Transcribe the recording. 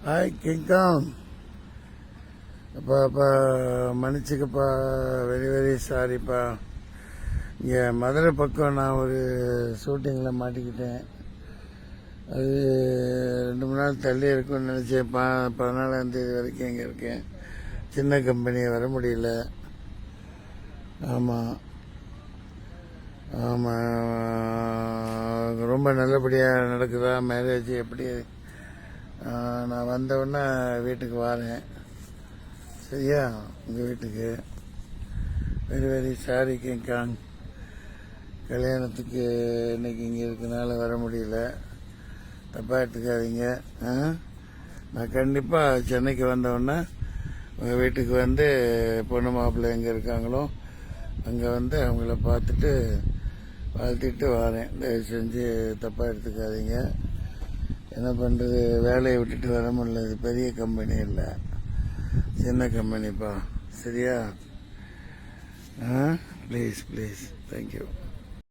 Hi King Kong. அப்பா மன்னிச்சுக்கப்பா, very very சாரிப்பா. இங்கே மதுரை பக்கம் நான் ஒரு ஷூட்டிங்கில் மாட்டிக்கிட்டேன். அது 2 நாள் தள்ளி இருக்கும்னு நினச்சேன். 14ஆம் தேதி வரைக்கும் இங்கே இருக்கேன். சின்ன கம்பெனி வர முடியல. ஆமாம் ரொம்ப நல்லபடியாக நடக்குதா மேரேஜ்? எப்படி? நான் வந்தவுடனே வீட்டுக்கு வரேன், சரியா? உங்கள் வீட்டுக்கு வெரி வெரி சாரி கிங்காங். கல்யாணத்துக்கு இன்னைக்கு இங்கே இருக்கனால வர முடியல, தப்பாக எடுத்துக்காதீங்க. நான் கண்டிப்பாக சென்னைக்கு வந்தவுடனே உங்கள் வீட்டுக்கு வந்து பொண்ணு மாப்பிள்ளை எங்கே இருக்காங்களோ அங்கே வந்து அவங்கள பார்த்துட்டு வாழ்த்திட்டு வரேன். தயவு செஞ்சு தப்பாக எடுத்துக்காதீங்க. என்ன பண்ணுறது, வேலையை விட்டுட்டு வர முடியல. இது பெரிய கம்பெனி இல்லை, சின்ன கம்பெனிப்பா, சரியா? Please please, thank you.